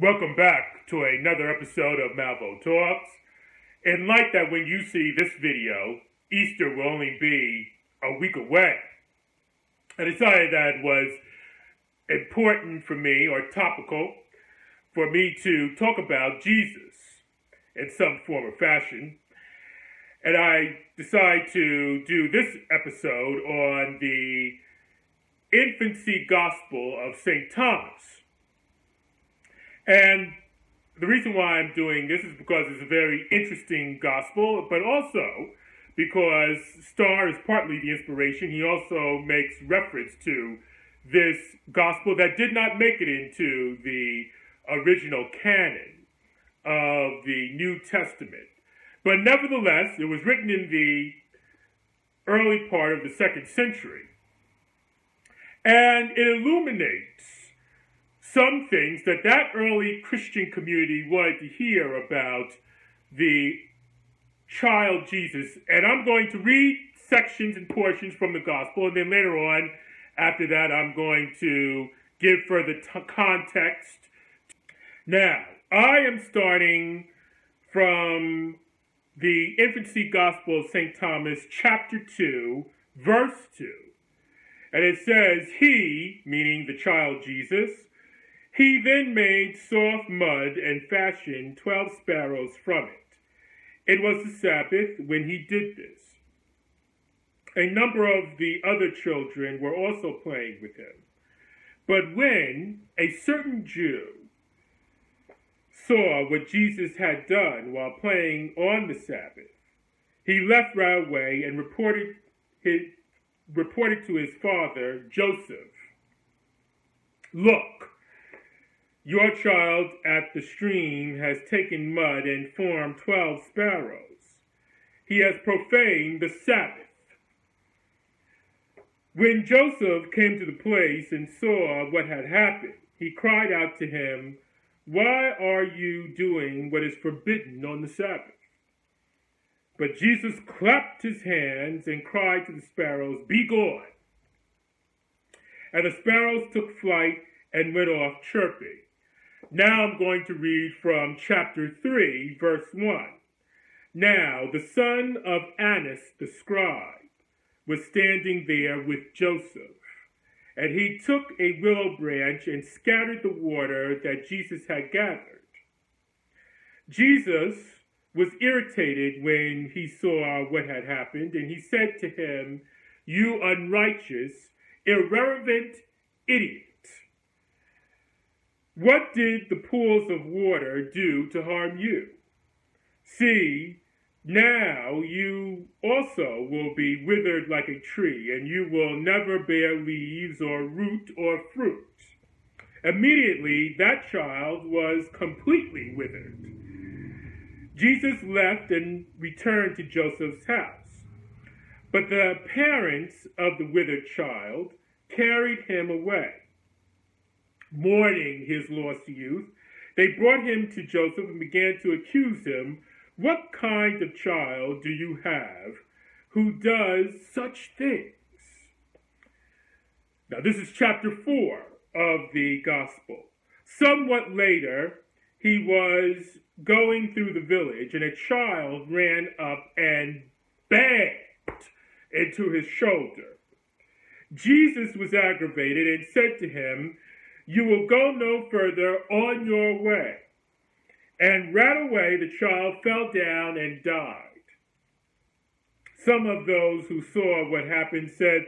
Welcome back to another episode of Malvo Talks. In light that when you see this video, Easter will only be a week away, I decided that it was important for me, or topical, for me to talk about Jesus in some form or fashion. And I decided to do this episode on the Infancy Gospel of St. Thomas. And the reason why I'm doing this is because it's a very interesting gospel, but also because Starr is partly the inspiration. He also makes reference to this gospel that did not make it into the original canon of the New Testament. But nevertheless, it was written in the early part of the 2nd century. And it illuminates some things that early Christian community wanted to hear about the child Jesus. And I'm going to read sections and portions from the gospel, and then later on, after that, I'm going to give further context. Now, I am starting from the Infancy Gospel of St. Thomas, chapter 2, verse 2. And it says, "He," meaning the child Jesus, "he then made soft mud and fashioned 12 sparrows from it. It was the Sabbath when he did this. A number of the other children were also playing with him. But when a certain Jew saw what Jesus had done while playing on the Sabbath, he left right away and reported to his father, Joseph, 'Look, your child at the stream has taken mud and formed 12 sparrows. He has profaned the Sabbath.' When Joseph came to the place and saw what had happened, he cried out to him, 'Why are you doing what is forbidden on the Sabbath?' But Jesus clapped his hands and cried to the sparrows, 'Be gone.' And the sparrows took flight and went off chirping." Now I'm going to read from chapter 3, verse 1. "Now the son of Annas the scribe was standing there with Joseph, and he took a willow branch and scattered the water that Jesus had gathered. Jesus was irritated when he saw what had happened, and he said to him, 'You unrighteous, irreverent idiot. What did the pools of water do to harm you? See, now you also will be withered like a tree, and you will never bear leaves or root or fruit.' Immediately that child was completely withered. Jesus left and returned to Joseph's house. But the parents of the withered child carried him away. Mourning his lost youth, they brought him to Joseph and began to accuse him. 'What kind of child do you have who does such things?'" Now this is chapter 4 of the gospel. "Somewhat later, he was going through the village, and a child ran up and banged into his shoulder. Jesus was aggravated and said to him, 'You will go no further on your way.' And right away the child fell down and died. Some of those who saw what happened said,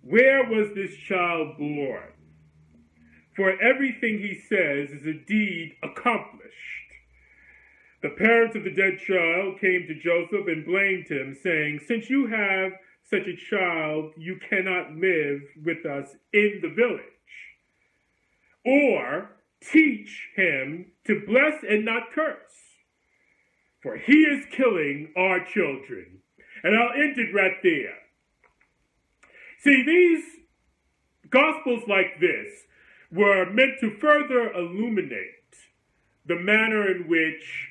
'Where was this child born? For everything he says is indeed accomplished.' The parents of the dead child came to Joseph and blamed him, saying, 'Since you have such a child, you cannot live with us in the village. Or teach him to bless and not curse, for he is killing our children.'" And I'll end it right there. See, these gospels like this were meant to further illuminate the manner in which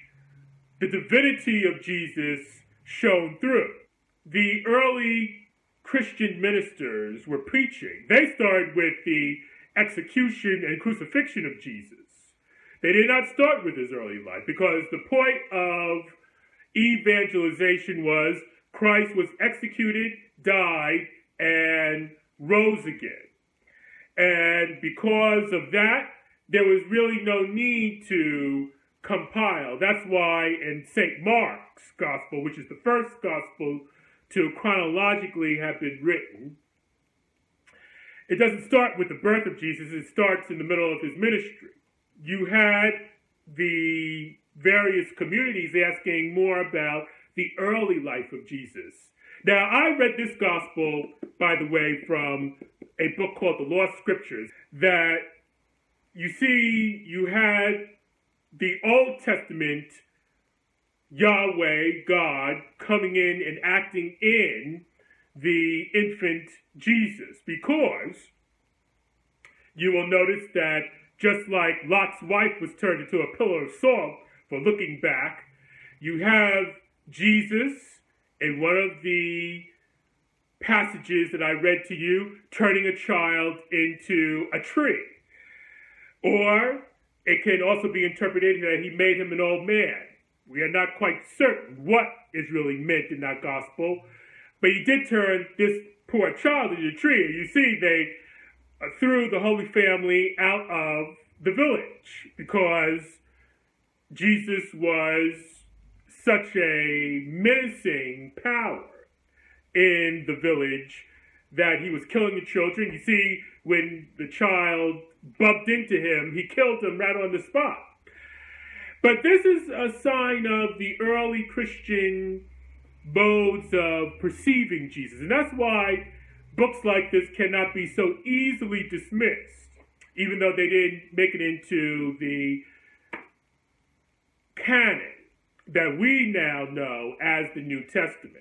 the divinity of Jesus shone through. The early Christian ministers were preaching. They started with the execution and crucifixion of Jesus. They did not start with his early life, because the point of evangelization was Christ was executed, died, and rose again. And because of that, there was really no need to compile. That's why in St. Mark's Gospel, which is the first Gospel to chronologically have been written, it doesn't start with the birth of Jesus, it starts in the middle of his ministry. You had the various communities asking more about the early life of Jesus. Now, I read this gospel, by the way, from a book called The Lost Scriptures, that you see you had the Old Testament Yahweh, God, coming in and acting in the infant Jesus, because you will notice that just like Lot's wife was turned into a pillar of salt for looking back, you have Jesus in one of the passages that I read to you, turning a child into a tree. Or it can also be interpreted that he made him an old man. We are not quite certain what is really meant in that gospel, but he did turn this poor child into a tree. You see, they threw the Holy Family out of the village because Jesus was such a menacing power in the village that he was killing the children. You see, when the child bumped into him, he killed him right on the spot. But this is a sign of the early Christian modes of perceiving Jesus. And that's why books like this cannot be so easily dismissed, even though they didn't make it into the canon that we now know as the New Testament.